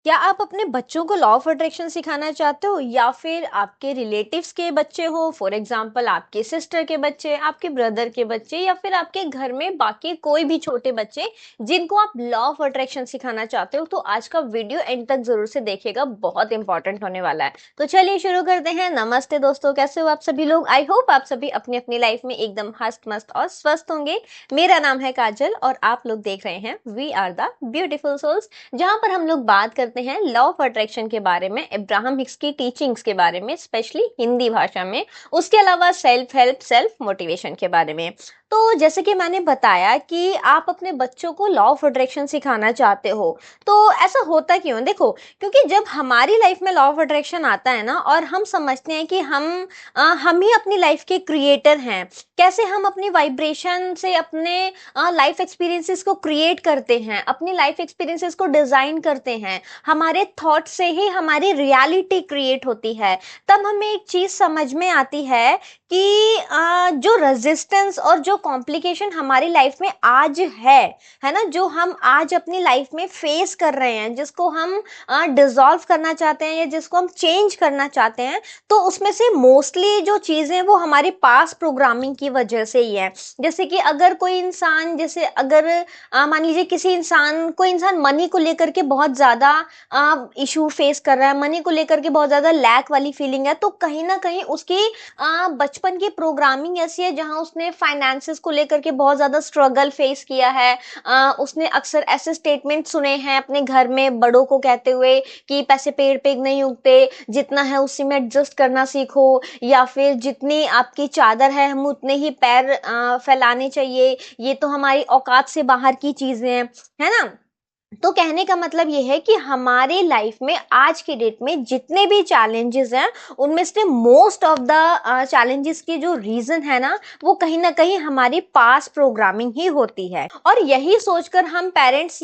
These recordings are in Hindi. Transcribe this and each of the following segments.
क्या आप अपने बच्चों को लॉ ऑफ अट्रैक्शन सिखाना चाहते हो या फिर आपके रिलेटिव्स के बच्चे हो, फॉर एग्जांपल आपके सिस्टर के बच्चे, आपके ब्रदर के बच्चे या फिर आपके घर में बाकी कोई भी छोटे बच्चे जिनको आप लॉ ऑफ अट्रैक्शन सिखाना चाहते हो? तो आज का वीडियो एंड तक जरूर से देखिएगा, बहुत इंपॉर्टेंट होने वाला है। तो चलिए शुरू करते हैं। नमस्ते दोस्तों, कैसे हो आप सभी लोग? आई होप आप सभी अपनी अपनी लाइफ में एकदम हस्त मस्त और स्वस्थ होंगे। मेरा नाम है काजल और आप लोग देख रहे हैं we are the beautiful souls, जहां पर हम लोग बात करते हैं लॉ ऑफ अट्रैक्शन के बारे में, अब्राहम हिक्स की टीचिंग्स के बारे में, स्पेशली हिंदी भाषा में, उसके अलावा सेल्फ हेल्प, सेल्फ मोटिवेशन के बारे में। तो जैसे कि मैंने बताया कि आप अपने बच्चों को लॉ ऑफ अट्रैक्शन सिखाना चाहते हो, तो ऐसा होता क्यों? देखो, क्योंकि जब हमारी लाइफ में लॉ ऑफ अट्रैक्शन आता है ना, और हम समझते हैं कि हम ही अपनी लाइफ के क्रिएटर हैं, कैसे हम अपनी वाइब्रेशन से अपने लाइफ एक्सपीरियंसेस को क्रिएट करते हैं, अपनी लाइफ एक्सपीरियंसेस को डिजाइन करते हैं, हमारे थॉट से ही हमारी रियलिटी क्रिएट होती है। तब हमें एक चीज समझ में आती है कि जो रेजिस्टेंस और जो कॉम्प्लिकेशन हमारी लाइफ में आज है ना, जो हम आज अपनी लाइफ में फेस कर रहे हैं, जिसको हम डिसॉल्व करना चाहते हैं या जिसको हम चेंज करना चाहते हैं, तो उसमें से मोस्टली जो चीजें वो हमारी पास प्रोग्रामिंग की वजह से ही है। जैसे कि अगर कोई इंसान, जैसे अगर मान लीजिए कोई इंसान मनी को लेकर के बहुत ज्यादा इशू फेस कर रहा है, मनी को लेकर के बहुत ज्यादा लैक वाली फीलिंग है, तो कहीं ना कहीं उसकी बचपन की प्रोग्रामिंग ऐसी है जहां उसने फाइनेंसेस को लेकर के बहुत ज्यादा स्ट्रगल फेस किया है। उसने अक्सर ऐसे स्टेटमेंट सुने हैं अपने घर में बड़ों को कहते हुए कि पैसे पेड़ पे नहीं उगते, जितना है उसी में एडजस्ट करना सीखो, या फिर जितनी आपकी चादर है हम उतने ही पैर फैलाने चाहिए, ये तो हमारी औकात से बाहर की चीजें हैं, है ना। तो कहने का मतलब ये है कि हमारे लाइफ में आज की डेट में जितने भी चैलेंजेस हैं, उनमें से मोस्ट ऑफ द चैलेंजेस की जो रीजन है ना, वो कहीं ना कहीं हमारी पास्ट प्रोग्रामिंग ही होती है। और यही सोचकर हम पेरेंट्स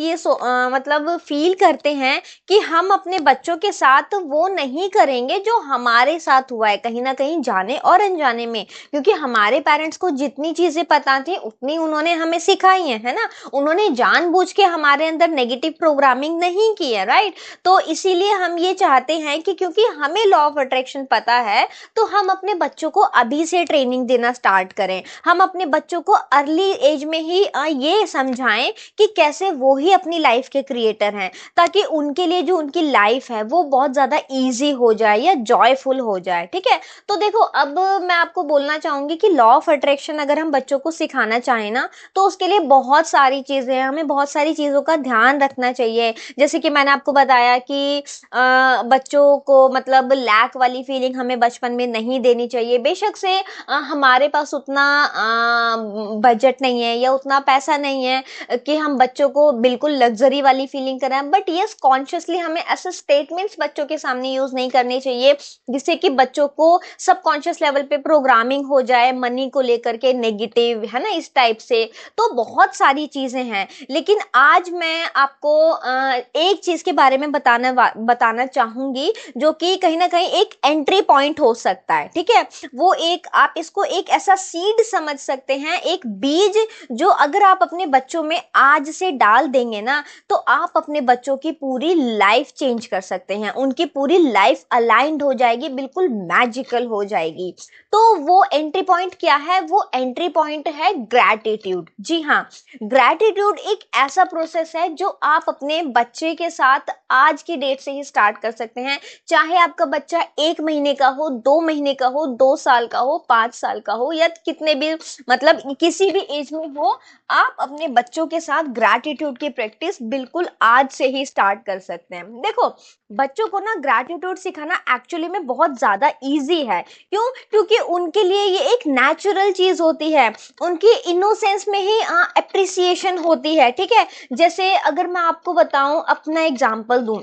मतलब फील करते हैं कि हम अपने बच्चों के साथ वो नहीं करेंगे जो हमारे साथ हुआ है, कहीं ना कहीं जाने और अनजाने में, क्योंकि हमारे पेरेंट्स को जितनी चीजें पता थी उतनी उन्होंने हमें सिखाई है ना। उन्होंने जानबूझ के हमारे अंदर नेगेटिव प्रोग्रामिंग नहीं की है, राइट। तो इसीलिए हम ये चाहते हैं कि क्योंकि हमें लॉ ऑफ अट्रैक्शन पता है, तो हम अपने बच्चों को अभी से ट्रेनिंग देना स्टार्ट करें। हम अपने बच्चों को अर्ली एज में ही ये समझाएं कि कैसे वो ही अपनी लाइफ के क्रिएटर हैं, ताकि उनके लिए जो उनकी लाइफ है वो बहुत ज्यादा इजी हो जाए या जॉयफुल हो जाए, ठीक है। तो देखो, अब मैं आपको बोलना चाहूंगी कि लॉ ऑफ अट्रैक्शन अगर हम बच्चों को सिखाना चाहें ना, तो उसके लिए बहुत सारी चीजें हैं, हमें बहुत सारी चीजों का ध्यान रखना चाहिए। जैसे कि मैंने आपको बताया कि बच्चों को मतलब लैक वाली फीलिंग हमें बचपन में नहीं देनी चाहिए। बेशक से हमारे पास उतना बजट नहीं है या उतना पैसा नहीं है कि हम बच्चों को बिल्कुल लग्जरी वाली फीलिंग कराएं, बट यस, कॉन्शियसली हमें ऐसे स्टेटमेंट्स बच्चों के सामने यूज नहीं करने चाहिए जिससे कि बच्चों को सबकॉन्शियस लेवल पे प्रोग्रामिंग हो जाए मनी को लेकर के नेगेटिव, है ना, इस टाइप से। तो बहुत सारी चीजें हैं, लेकिन आज मैं आपको एक चीज के बारे में बताना चाहूंगी, जो कि कहीं ना कहीं एक एंट्री पॉइंट हो सकता है, ठीक है। वो एक, आप इसको एक ऐसा सीड समझ सकते हैं, एक बीज, जो अगर आप अपने बच्चों में आज से डाल देंगे ना, तो आप अपने बच्चों की पूरी लाइफ चेंज कर सकते हैं, उनकी पूरी लाइफ अलाइंड हो जाएगी, बिल्कुल मैजिकल हो जाएगी। तो वो एंट्री पॉइंट क्या है? वो एंट्री पॉइंट है ग्रैटिट्यूड। जी हाँ, ग्रैटिट्यूड एक ऐसा प्रोसेस है जो आप अपने बच्चे के साथ आज की डेट से ही स्टार्ट कर सकते हैं। चाहे आपका बच्चा 1 महीने का हो, 2 महीने का हो, 2 साल का हो, 5 साल का हो, या कितने भी, मतलब किसी भी एज में हो, आप अपने बच्चों के साथ ग्रैटिट्यूड की प्रैक्टिस बिल्कुल आज से ही स्टार्ट कर सकते हैं। देखो, बच्चों को ना ग्रैटिट्यूड सिखाना एक्चुअली में बहुत ज्यादा इजी है। क्यों? क्योंकि उनके लिए ये एक नेचुरल चीज होती है, उनकी इनोसेंस में ही अप्रिसिएशन होती है, ठीक है। जैसे अगर मैं आपको बताऊं, अपना एग्जांपल दूं,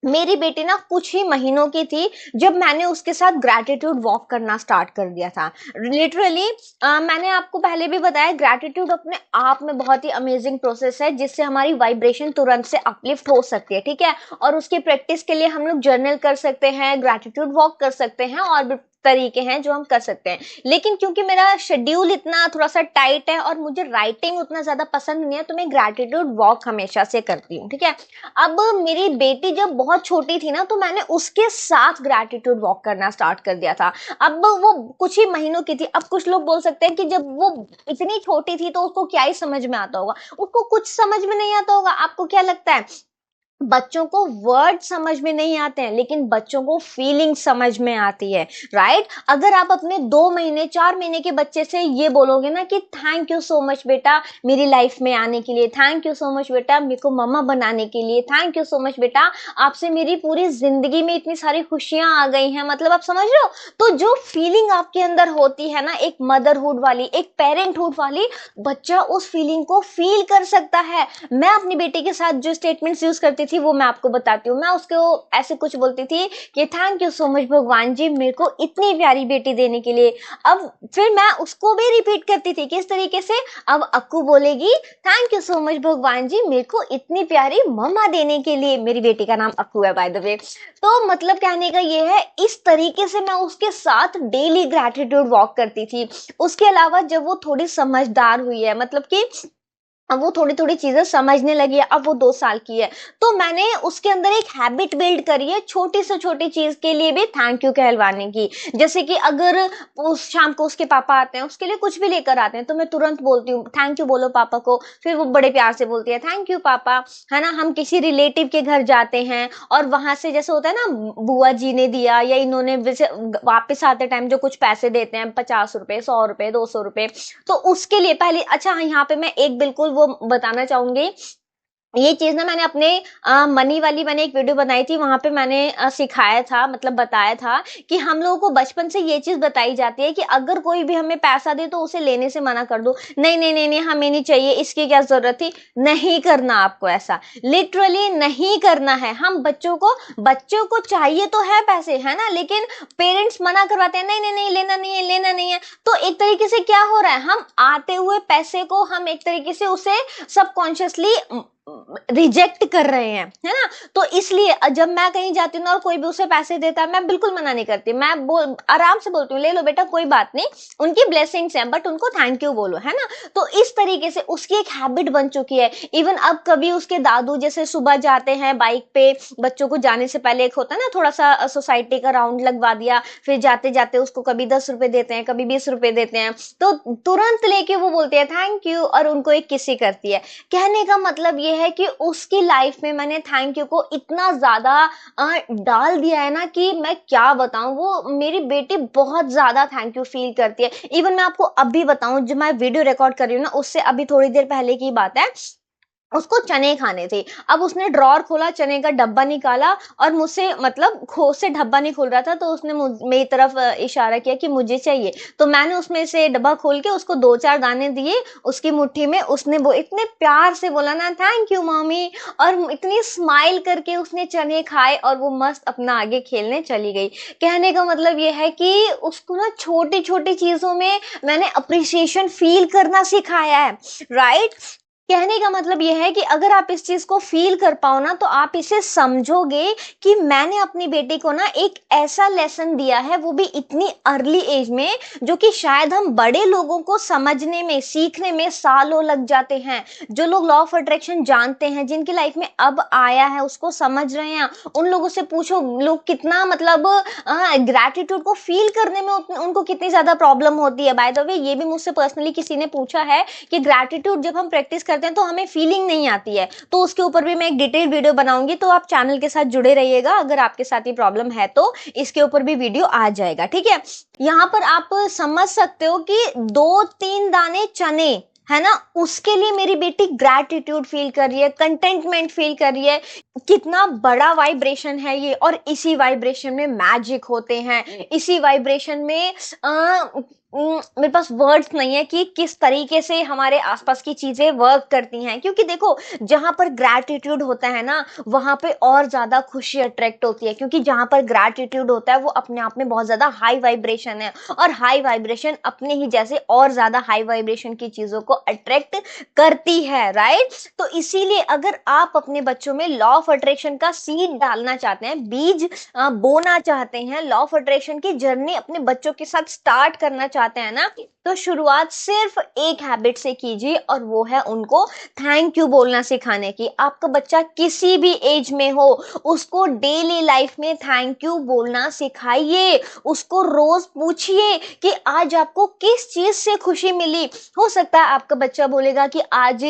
मेरी बेटी ना कुछ ही महीनों की थी जब मैंने उसके साथ ग्रैटिट्यूड वॉक करना स्टार्ट कर दिया था। लिटरली मैंने आपको पहले भी बताया, ग्रैटिट्यूड अपने आप में बहुत ही अमेजिंग प्रोसेस है, जिससे हमारी वाइब्रेशन तुरंत से अपलिफ्ट हो सकती है, ठीक है। और उसकी प्रैक्टिस के लिए हम लोग जर्नल कर सकते हैं, ग्रैटिट्यूड वॉक कर सकते हैं, और तरीके हैं जो हम कर सकते हैं। लेकिन क्योंकि मेरा शेड्यूल इतना थोड़ा सा टाइट है और मुझे राइटिंग उतना ज्यादा पसंद नहीं है, तो मैं ग्रैटिट्यूड वॉक हमेशा से करती हूँ, ठीक है। अब मेरी बेटी जब बहुत छोटी थी ना, तो मैंने उसके साथ ग्रैटिट्यूड वॉक करना स्टार्ट कर दिया था। अब वो कुछ ही महीनों की थी। अब कुछ लोग बोल सकते हैं कि जब वो इतनी छोटी थी तो उसको क्या ही समझ में आता होगा, उसको कुछ समझ में नहीं आता होगा। आपको क्या लगता है? बच्चों को वर्ड समझ में नहीं आते हैं, लेकिन बच्चों को फीलिंग समझ में आती है, राइट। अगर आप अपने 2 महीने 4 महीने के बच्चे से ये बोलोगे ना कि थैंक यू सो मच बेटा मेरी लाइफ में आने के लिए, थैंक यू सो मच बेटा मेरे को मम्मा बनाने के लिए, थैंक यू सो मच बेटा आपसे मेरी पूरी जिंदगी में इतनी सारी खुशियां आ गई हैं, मतलब आप समझ रहे हो। तो जो फीलिंग आपके अंदर होती है ना, एक मदरहुड वाली, एक पेरेंटहुड वाली, बच्चा उस फीलिंग को फील कर सकता है। मैं अपनी बेटी के साथ जो स्टेटमेंट्स यूज करती थी वो मैं आपको बताती हूँ। मैं उसको ऐसे कुछ बोलती थी कि थैंक यू सो मच भगवान जी मेरे को इतनी प्यारी बेटी देने के लिए। अब फिर मैं उसको भी रिपीट करती थी, किस तरीके से? अब अक्कू बोलेगी थैंक यू सो मच भगवान जी मेरे को इतनी प्यारी मम्मा देने के लिए। मेरी बेटी का नाम अक्कू है बाय द वे। तो मतलब कहने का ये है, इस तरीके से मैं उसके साथ डेली ग्रैटिट्यूड वॉक करती थी। उसके अलावा जब वो थोड़ी समझदार हुई है, मतलब कि अब वो थोड़ी थोड़ी चीजें समझने लगी है, अब वो 2 साल की है, तो मैंने उसके अंदर एक हैबिट बिल्ड करी है छोटी से छोटी चीज के लिए भी थैंक यू कहलवाने की। जैसे कि अगर उस शाम को उसके पापा आते हैं, उसके लिए कुछ भी लेकर आते हैं, तो मैं तुरंत बोलती हूँ थैंक यू बोलो पापा को। फिर वो बड़े प्यार से बोलती है थैंक यू पापा, है ना। हम किसी रिलेटिव के घर जाते हैं और वहां से जैसे होता है ना, बुआ जी ने दिया या इन्होंने वापस आते टाइम जो कुछ पैसे देते हैं, 50 रुपए 100 रुपए 200 रुपए, तो उसके लिए पहले, अच्छा हाँ, यहाँ पे मैं एक बिल्कुल वो बताना चाहूंगी। ये चीज ना मैंने अपने मनी वाली मैंने एक वीडियो बनाई थी, वहां पे मैंने सिखाया था, मतलब बताया था कि हम लोगों को बचपन से ये चीज बताई जाती है कि अगर कोई भी हमें पैसा दे तो उसे लेने से मना कर दो। नहीं नहीं नहीं नहीं, हमें नहीं चाहिए, इसकी क्या जरूरत थी। नहीं करना आपको ऐसा, लिटरली नहीं करना है। हम बच्चों को चाहिए तो है पैसे, है ना, लेकिन पेरेंट्स मना करवाते हैं नहीं नहीं नहीं लेना नहीं है, लेना नहीं है। तो एक तरीके से क्या हो रहा है, हम आते हुए पैसे को हम एक तरीके से उसे सबकॉन्शियसली रिजेक्ट कर रहे हैं, है ना। तो इसलिए जब मैं कहीं जाती हूँ ना और कोई भी उसे पैसे देता है, मैं बिल्कुल मना नहीं करती, मैं आराम से बोलती हूँ ले लो बेटा कोई बात नहीं, उनकी ब्लेसिंग्स हैं, बट उनको थैंक यू बोलो, है ना। तो इस तरीके से उसकी एक हैबिट बन चुकी है। इवन अब कभी उसके दादू जैसे सुबह जाते हैं बाइक पे, बच्चों को जाने से पहले एक होता है ना थोड़ा सा सोसाइटी का राउंड लगवा दिया, फिर जाते जाते उसको कभी 10 रुपए देते हैं, कभी 20 रुपए देते हैं, तो तुरंत लेके वो बोलते हैं थैंक यू और उनको एक किसी करती है। कहने का मतलब ये है कि उसकी लाइफ में मैंने थैंक यू को इतना ज्यादा डाल दिया है ना कि मैं क्या बताऊं, वो मेरी बेटी बहुत ज्यादा थैंक यू फील करती है। इवन मैं आपको अभी बताऊं, जो मैं वीडियो रिकॉर्ड कर रही हूँ ना, उससे अभी थोड़ी देर पहले की बात है, उसको चने खाने थे। अब उसने ड्रॉर खोला, चने का डब्बा निकाला और मुझसे, मतलब खो से डब्बा नहीं खुल रहा था, तो उसने मेरी तरफ इशारा किया कि मुझे चाहिए। तो मैंने उसमें से डब्बा खोल के उसको 2-4 दाने दिए उसकी मुट्ठी में। उसने वो इतने प्यार से बोला ना थैंक यू मम्मी, और इतनी स्माइल करके उसने चने खाए और वो मस्त अपना आगे खेलने चली गई। कहने का मतलब ये है कि उसको ना छोटी छोटी चीजों में मैंने अप्रिसिएशन फील करना सिखाया है, राइट। कहने का मतलब यह है कि अगर आप इस चीज को फील कर पाओ ना, तो आप इसे समझोगे कि मैंने अपनी बेटी को ना एक ऐसा लेसन दिया है, वो भी इतनी अर्ली एज में, जो कि शायद हम बड़े लोगों को समझने में सीखने में सालों लग जाते हैं। जो लोग लॉ ऑफ अट्रैक्शन जानते हैं, जिनकी लाइफ में अब आया है, उसको समझ रहे हैं, उन लोगों से पूछो लोग कितना, मतलब ग्रैटिट्यूड को फील करने में उनको कितनी ज्यादा प्रॉब्लम होती है। बाय द वे ये भी मुझसे पर्सनली किसी ने पूछा है कि ग्रैटिट्यूड जब हम प्रैक्टिस करते हैं तो हमें फीलिंग नहीं आती है, तो उसके ऊपर भी मैं एक डिटेल वीडियो बनाऊंगी, तो आप चैनल के साथ जुड़े रहिएगा। अगर आपके साथ ये प्रॉब्लम है तो इसके ऊपर भी वीडियो आ जाएगा, ठीक है। यहाँ पर आप समझ सकते हो कि 2-3 दाने चने, है ना, उसके लिए मेरी बेटी ग्रैटिट्यूड फील कर रही है, कंटेंटमेंट फील कर रही है। कितना बड़ा वाइब्रेशन है ये, और इसी वाइब्रेशन में मैजिक होते हैं, इसी वाइब्रेशन में मेरे पास वर्ड्स नहीं है कि किस तरीके से हमारे आसपास की चीजें वर्क करती हैं, क्योंकि देखो जहां पर ग्रैटिट्यूड होता है ना वहां पे और ज्यादा खुशी अट्रैक्ट होती है, क्योंकि जहां पर ग्रैटिट्यूड होता है वो अपने आप में बहुत ज्यादा हाई वाइब्रेशन है, और हाई वाइब्रेशन अपने ही जैसे और ज्यादा हाई वाइब्रेशन की चीजों को अट्रैक्ट करती है, राइट। तो इसीलिए अगर आप अपने बच्चों में लॉ ऑफ अट्रैक्शन का सीड डालना चाहते हैं, बीज बोना चाहते हैं, लॉ ऑफ अट्रैक्शन की जर्नी अपने बच्चों के साथ स्टार्ट करना चाहते हैं ना, तो शुरुआत सिर्फ एक हैबिट से कीजिए, और वो है उनको थैंक यू बोलना सिखाने की। आपका बच्चा किसी भी एज में हो, उसको डेली लाइफ में थैंक यू बोलना सिखाइए। उसको रोज पूछिए कि आज आपको किस चीज से खुशी मिली। हो सकता है आपका बच्चा बोलेगा कि आज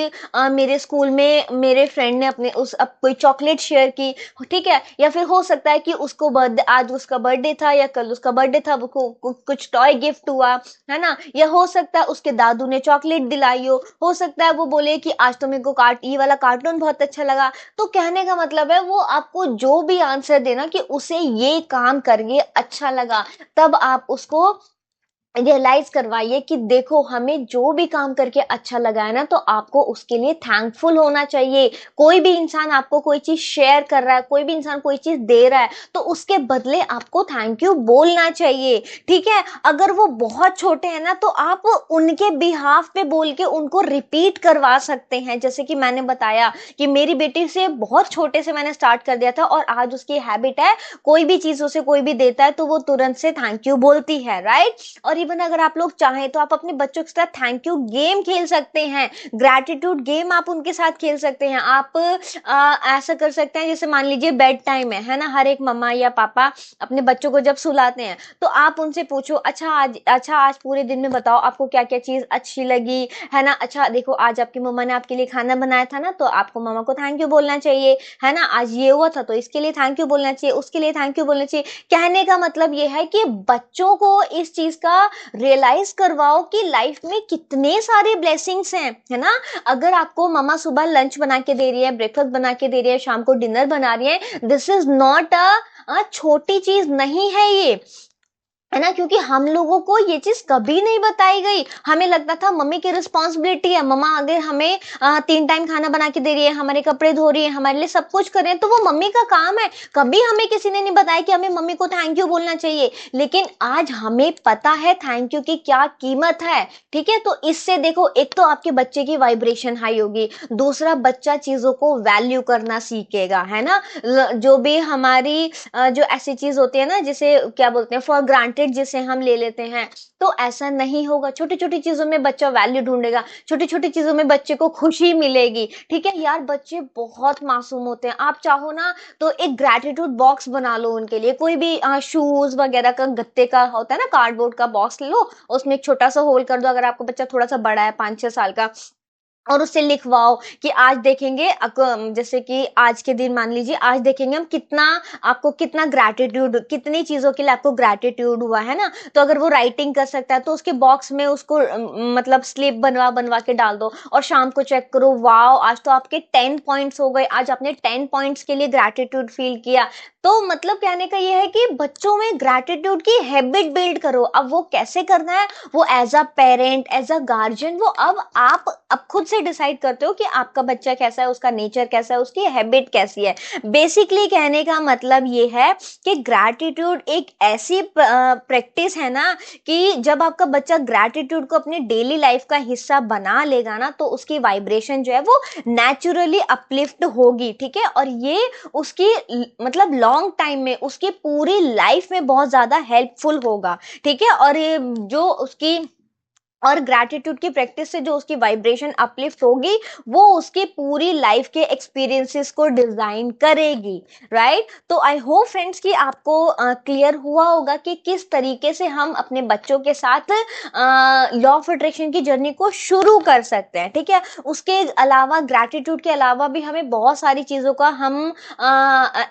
मेरे स्कूल में मेरे फ्रेंड ने अपने कोई चॉकलेट शेयर की, ठीक है, या फिर हो सकता है कि उसको आज उसका बर्थडे था या कल उसका बर्थडे था, वो कुछ टॉय गिफ्ट हुआ है ना, या हो सकता है उसके दादू ने चॉकलेट दिलाई हो सकता है वो बोले कि आज तो मेरे को ये वाला कार्टून बहुत अच्छा लगा। तो कहने का मतलब है वो आपको जो भी आंसर देना कि उसे ये काम करके अच्छा लगा, तब आप उसको रियलाइज करवाइए कि देखो हमें जो भी काम करके अच्छा लगा है ना, तो आपको उसके लिए थैंकफुल होना चाहिए। कोई भी इंसान आपको कोई चीज शेयर कर रहा है, कोई भी इंसान कोई चीज दे रहा है, तो उसके बदले आपको थैंक यू बोलना चाहिए, ठीक है। अगर वो बहुत छोटे हैं ना, तो आप उनके बिहाफ पे बोल के उनको रिपीट करवा सकते हैं। जैसे कि मैंने बताया कि मेरी बेटी से बहुत छोटे से मैंने स्टार्ट कर दिया था, और आज उसकी हैबिट है कोई भी चीज उसे कोई भी देता है तो वो तुरंत से थैंक यू बोलती है, राइट। और इवन अगर आप लोग चाहें तो आप अपने बच्चों के साथ थैंक यू गेम खेल सकते हैं, ग्रैटिट्यूड गेम आप उनके साथ खेल सकते हैं। आप ऐसा कर सकते हैं, जैसे मान लीजिए बेड टाइम है ना, हर एक मम्मा या पापा अपने बच्चों को जब सुलाते हैं तो आप उनसे पूछो, अच्छा आज पूरे दिन में बताओ आपको क्या क्या चीज अच्छी लगी, है ना। अच्छा देखो आज आपकी मम्मा ने आपके लिए खाना बनाया था ना, तो आपको मम्मा को थैंक यू बोलना चाहिए, है ना। आज ये हुआ था तो इसके लिए थैंक यू बोलना चाहिए, उसके लिए थैंक यू बोलना चाहिए। कहने का मतलब ये है कि बच्चों को इस चीज का रियलाइज करवाओ कि लाइफ में कितने सारे ब्लेसिंग्स हैं, है ना। अगर आपको मम्मा सुबह लंच बना के दे रही है, ब्रेकफास्ट बना के दे रही है, शाम को डिनर बना रही है, दिस इज नॉट अ छोटी चीज नहीं है ये, है ना। क्योंकि हम लोगों को ये चीज कभी नहीं बताई गई, हमें लगता था मम्मी की रिस्पॉन्सिबिलिटी है, मम्मा अगर हमें 3 टाइम खाना बना के दे रही है, हमारे कपड़े धो रही है, हमारे लिए सब कुछ कर रहे हैं, तो वो मम्मी का काम है। कभी हमें किसी ने नहीं बताया कि हमें मम्मी को थैंक यू बोलना चाहिए, लेकिन आज हमें पता है थैंक यू की क्या कीमत है, ठीक है। तो इससे देखो, एक तो आपके बच्चे की वाइब्रेशन हाई होगी, दूसरा बच्चा चीजों को वैल्यू करना सीखेगा, है ना। जो भी हमारी जो ऐसी चीज होती है ना, जिसे क्या बोलते हैं फॉर ग्रांटेड, जिसे हम ले लेते हैं, तो ऐसा नहीं होगा। छोटी छोटी चीजों में बच्चा वैल्यू ढूंढेगा, छोटी छोटी चीजों में बच्चे को खुशी मिलेगी, ठीक है यार। बच्चे बहुत मासूम होते हैं, आप चाहो ना तो एक ग्रेटिट्यूड बॉक्स बना लो उनके लिए, कोई भी शूज वगैरह का गत्ते का होता है ना, कार्डबोर्ड का बॉक्स ले लो, उसमें एक छोटा सा होल कर दो, अगर आपका बच्चा थोड़ा सा बड़ा है 5-6 साल का, और उससे लिखवाओ कि आज देखेंगे जैसे कि आज के दिन मान लीजिए आज देखेंगे हम आपको कितना ग्रैटिट्यूड, कितनी चीजों के लिए आपको ग्रैटिट्यूड हुआ, है ना। तो अगर वो राइटिंग कर सकता है तो उसके बॉक्स में उसको मतलब स्लिप बनवा बनवा के डाल दो, और शाम को चेक करो, वाओ आज तो आपके 10 पॉइंट्स हो गए, आज आपने 10 पॉइंट्स के लिए ग्रैटिट्यूड फील किया। तो मतलब कहने का ये है कि बच्चों में ग्रैटिट्यूड की हैबिट बिल्ड करो। अब वो कैसे करना है, वो as a parent, as a guardian, वो अब खुद से डिसाइड करते हो कि आपका बच्चा कैसा है, उसका नेचर कैसा है, उसकी हैबिट कैसी है। बेसिकली कहने का मतलब ये है कि ग्रैटिट्यूड एक ऐसी प्रैक्टिस है ना, कि जब आपका बच्चा ग्रैटिट्यूड को अपने डेली लाइफ का हिस्सा बना लेगा ना, तो उसकी वाइब्रेशन जो है वो नेचुरली अपलिफ्ट होगी, ठीक है। और ये उसकी मतलब लॉन्ग टाइम में, उसकी पूरी लाइफ में बहुत ज्यादा हेल्पफुल होगा, ठीक है। और जो उसकी और ग्रैटिट्यूड की प्रैक्टिस से जो उसकी वाइब्रेशन अपलिफ्ट होगी, वो उसकी पूरी लाइफ के एक्सपीरियंसेस को डिजाइन करेगी, राइट। तो आई होप फ्रेंड्स कि आपको क्लियर हुआ होगा कि किस तरीके से हम अपने बच्चों के साथ लॉ ऑफ अट्रैक्शन की जर्नी को शुरू कर सकते हैं, ठीक है। उसके अलावा, ग्रैटिट्यूड के अलावा भी हमें बहुत सारी चीजों का हम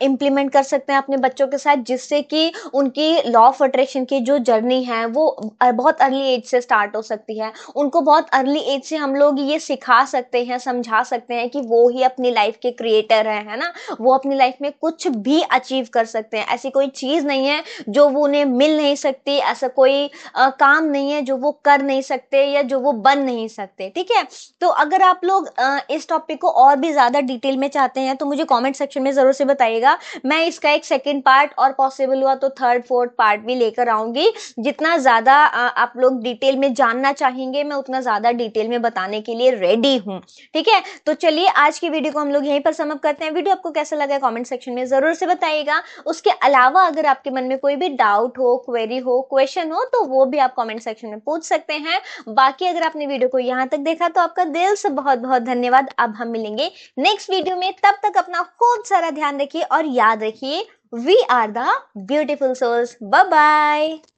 इम्प्लीमेंट कर सकते हैं अपने बच्चों के साथ, जिससे कि उनकी लॉ ऑफ अट्रैक्शन की जो जर्नी है वो बहुत अर्ली एज से स्टार्ट हो सकती सकती है। उनको बहुत अर्ली एज से हम लोग ये सिखा सकते हैं, समझा सकते हैं कि वो ही अपनी लाइफ के क्रिएटर है ना। वो अपनी लाइफ में कुछ भी अचीव कर सकते हैं, ऐसी कोई चीज नहीं है जो वो उन्हें मिल नहीं सकती, ऐसा कोई काम नहीं है जो वो कर नहीं सकते या जो वो बन नहीं सकते। ठीक है, तो अगर आप लोग इस टॉपिक को और भी ज्यादा डिटेल में चाहते हैं तो मुझे कमेंट सेक्शन में जरूर से बताइएगा। मैं इसका एक सेकंड पार्ट और पॉसिबल हुआ तो थर्ड फोर्थ पार्ट भी लेकर आऊंगी। जितना ज्यादा आप लोग डिटेल में जानना चाहेंगे मैं उतना ज्यादा डिटेल में बताने के लिए रेडी हूं। ठीक है, तो चलिए आज की वीडियो को हम लोग यहीं पर समाप्त करते हैं। वीडियो आपको कैसा लगा कमेंट सेक्शन में जरूर से बताइएगा। उसके अलावा अगर आपके मन में कोई भी डाउट हो, क्वेरी हो, क्वेश्चन हो तो वो भी आप कमेंट सेक्शन में पूछ सकते हैं। बाकी अगर आपने वीडियो को यहाँ तक देखा तो आपका दिल से बहुत बहुत धन्यवाद। अब हम मिलेंगे नेक्स्ट वीडियो में, तब तक अपना खूब सारा ध्यान रखिए और याद रखिए, we are the beautiful souls. Bye bye.